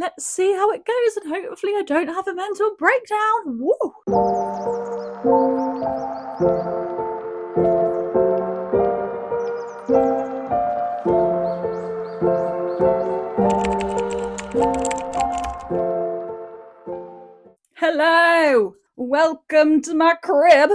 let's see how it goes, and hopefully I don't have a mental breakdown. Woo! Hello! Welcome to my crib.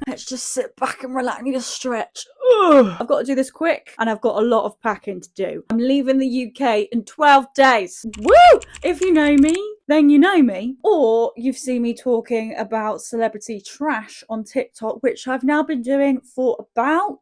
Let's just sit back and relax. I need a stretch. Ugh. I've got to do this quick, and I've got a lot of packing to do. I'm leaving the UK in 12 days. Woo! If you know me, then you know me. Or you've seen me talking about celebrity trash on TikTok, which I've now been doing for about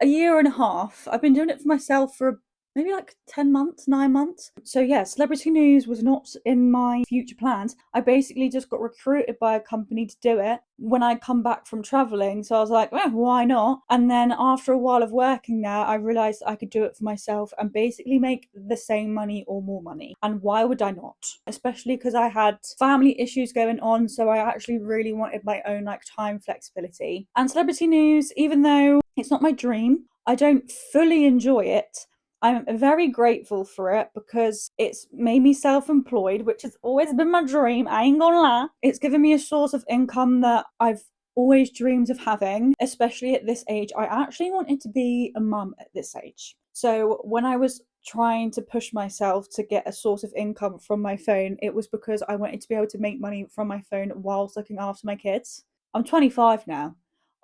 a year and a half. I've been doing it for myself for maybe like 10 months, 9 months. So yeah, celebrity news was not in my future plans. I basically just got recruited by a company to do it when I come back from traveling. So I was like, well, why not? And then after a while of working there, I realized I could do it for myself and basically make the same money or more money. And why would I not? Especially because I had family issues going on. So I actually really wanted my own like time flexibility. And celebrity news, even though it's not my dream, I don't fully enjoy it. I'm very grateful for it because it's made me self-employed, which has always been my dream. I ain't gonna lie. It's given me a source of income that I've always dreamed of having, especially at this age. I actually wanted to be a mum at this age. So when I was trying to push myself to get a source of income from my phone, it was because I wanted to be able to make money from my phone whilst looking after my kids. I'm 25 now.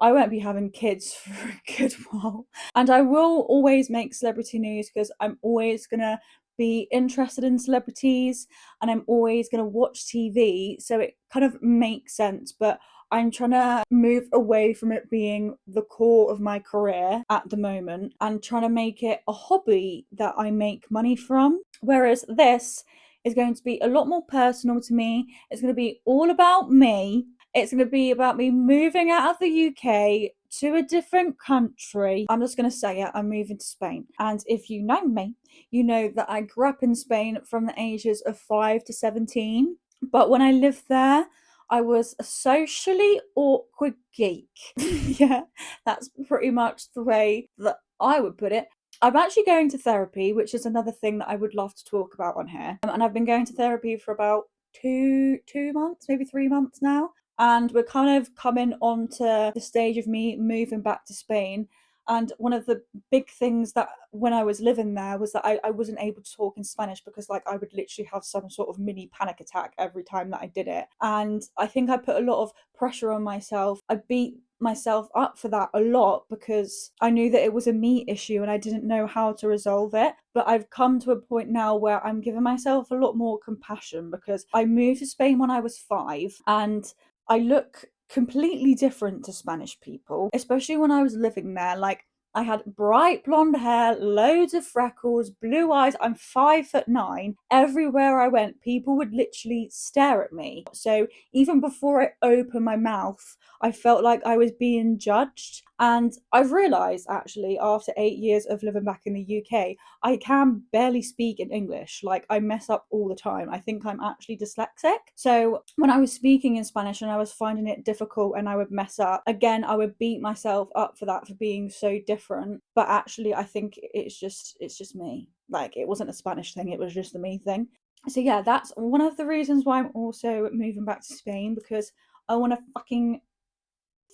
I won't be having kids for a good while. And I will always make celebrity news because I'm always going to be interested in celebrities and I'm always going to watch TV. So it kind of makes sense. But I'm trying to move away from it being the core of my career at the moment and trying to make it a hobby that I make money from. Whereas this is going to be a lot more personal to me. It's going to be all about me. It's going to be about me moving out of the UK to a different country. I'm just going to say it, I'm moving to Spain. And if you know me, you know that I grew up in Spain from the ages of 5 to 17. But when I lived there, I was a socially awkward geek. Yeah, that's pretty much the way that I would put it. I'm actually going to therapy, which is another thing that I would love to talk about on here. And I've been going to therapy for about two months, maybe 3 months now. And we're kind of coming on to the stage of me moving back to Spain. And one of the big things that when I was living there was that I wasn't able to talk in Spanish because like I would literally have some sort of mini panic attack every time that I did it. And I think I put a lot of pressure on myself. I beat myself up for that a lot because I knew that it was a me issue and I didn't know how to resolve it. But I've come to a point now where I'm giving myself a lot more compassion because I moved to Spain when I was 5 and I look completely different to Spanish people, especially when I was living there. Like, I had bright blonde hair, loads of freckles, blue eyes. I'm 5'9". Everywhere I went, people would literally stare at me. So even before I opened my mouth, I felt like I was being judged. And I've realised actually, after 8 years of living back in the UK, I can barely speak in English. Like, I mess up all the time. I think I'm actually dyslexic. So when I was speaking in Spanish and I was finding it difficult and I would mess up, again, I would beat myself up for that, for being so different. But actually, I think it's just me. Like, it wasn't a Spanish thing, it was just a me thing. So yeah, that's one of the reasons why I'm also moving back to Spain, because I want to fucking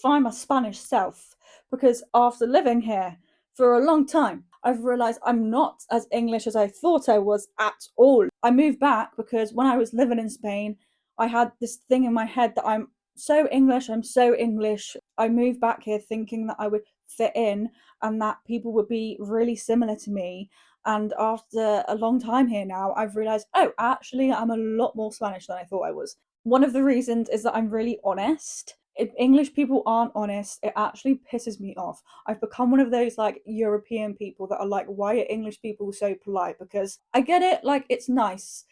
find my Spanish self. Because after living here for a long time, I've realised I'm not as English as I thought I was at all. I moved back because when I was living in Spain, I had this thing in my head that I'm so English, I'm so English. I moved back here thinking that I would fit in and that people would be really similar to me. And after a long time here now, I've realised, oh, actually, I'm a lot more Spanish than I thought I was. One of the reasons is that I'm really honest. If English people aren't honest, it actually pisses me off. I've become one of those like European people that are like, why are English people so polite? Because I get it, like it's nice,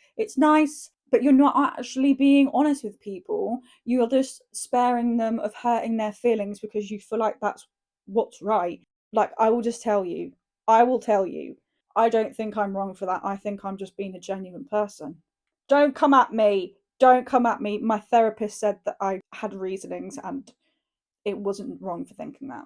but you're not actually being honest with people. You're just sparing them of hurting their feelings because you feel like that's what's right. Like, I will tell you, I don't think I'm wrong for that. I think I'm just being a genuine person. Don't come at me. Don't come at me. My therapist said that I had reasonings and it wasn't wrong for thinking that.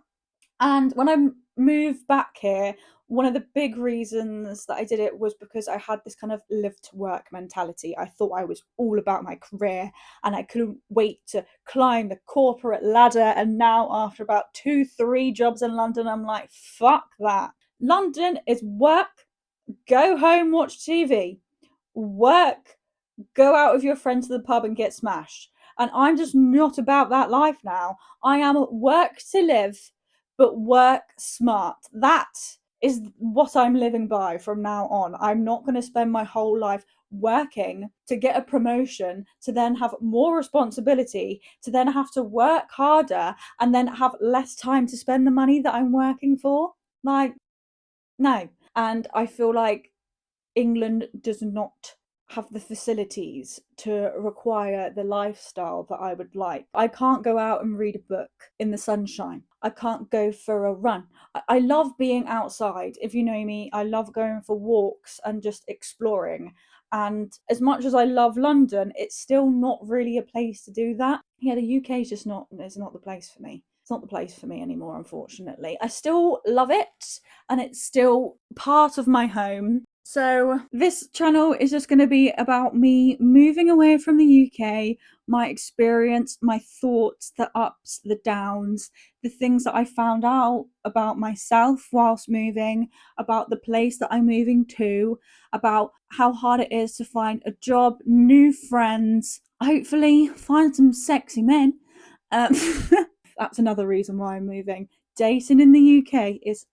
And when I moved back here, one of the big reasons that I did it was because I had this kind of live to work mentality. I thought I was all about my career and I couldn't wait to climb the corporate ladder. And now, after about 2, 3 jobs in London, I'm like, fuck that. London is work, go home, watch TV, work, go out with your friends to the pub and get smashed. And I'm just not about that life now. I am work to live, but work smart. That is what I'm living by from now on. I'm not going to spend my whole life working to get a promotion, to then have more responsibility, to then have to work harder, and then have less time to spend the money that I'm working for. Like, no. And I feel like England does not have the facilities to require the lifestyle that I would like. I can't go out and read a book in the sunshine. I can't go for a run. I love being outside. If you know me, I love going for walks and just exploring. And as much as I love London, it's still not really a place to do that. Yeah, the UK is just not, it's not the place for me. It's not the place for me anymore, unfortunately. I still love it and it's still part of my home. So this channel is just going to be about me moving away from the UK, my experience, my thoughts, the ups, the downs, the things that I found out about myself whilst moving, about the place that I'm moving to, about how hard it is to find a job, new friends, hopefully find some sexy men. That's another reason why I'm moving. Dating in the UK is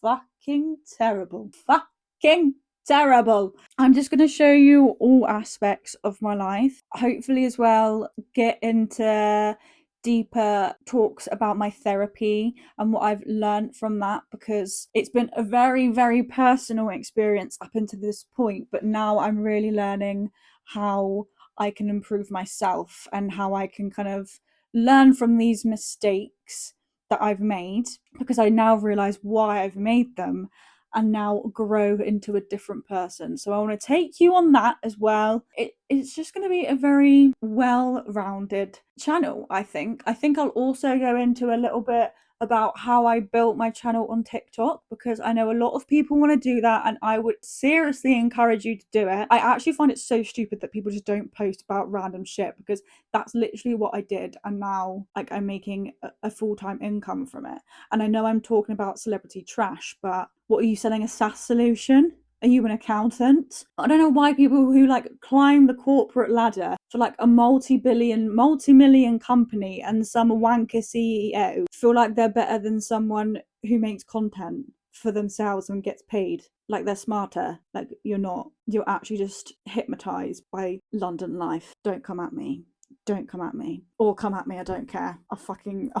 fucking terrible. Fucking terrible. I'm just going to show you all aspects of my life. Hopefully, as well, get into deeper talks about my therapy and what I've learned from that, because it's been a very, very personal experience up until this point. But now I'm really learning how I can improve myself and how I can kind of learn from these mistakes that I've made, because I now realize why I've made them and now grow into a different person. So I want to take you on that as well. It's just going to be a very well-rounded channel, I think. I think I'll also go into a little bit about how I built my channel on TikTok, because I know a lot of people want to do that and I would seriously encourage you to do it. I actually find it so stupid that people just don't post about random shit, because that's literally what I did, and now like I'm making a full-time income from it. And I know I'm talking about celebrity trash, but what are you selling, a SaaS solution? Are you an accountant? I don't know why people who like climb the corporate ladder for like a multi-million company and some wanker CEO feel like they're better than someone who makes content for themselves and gets paid. Like they're smarter. Like you're not. You're actually just hypnotized by London life. Don't come at me. Don't come at me. Or come at me, I don't care. I'll fucking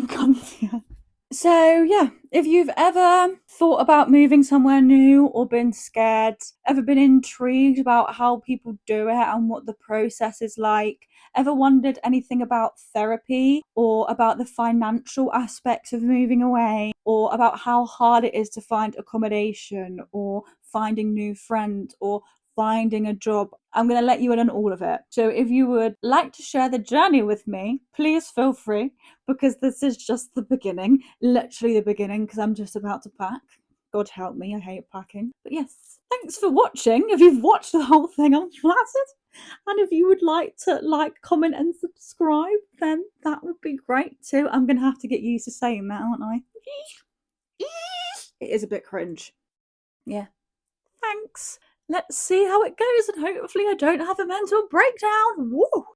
come to you. So, yeah, if you've ever thought about moving somewhere new or been scared, ever been intrigued about how people do it and what the process is like, ever wondered anything about therapy or about the financial aspects of moving away, or about how hard it is to find accommodation or finding new friends or finding a job, I'm going to let you in on all of it. So if you would like to share the journey with me, please feel free, because this is just the beginning, literally the beginning, because I'm just about to pack. God help me, I hate packing. But yes, thanks for watching. If you've watched the whole thing, I'm flattered. And if you would like to like, comment and subscribe, then that would be great too. I'm going to have to get used to saying that, aren't I? It is a bit cringe. Yeah. Thanks. Let's see how it goes, and hopefully I don't have a mental breakdown. Woo!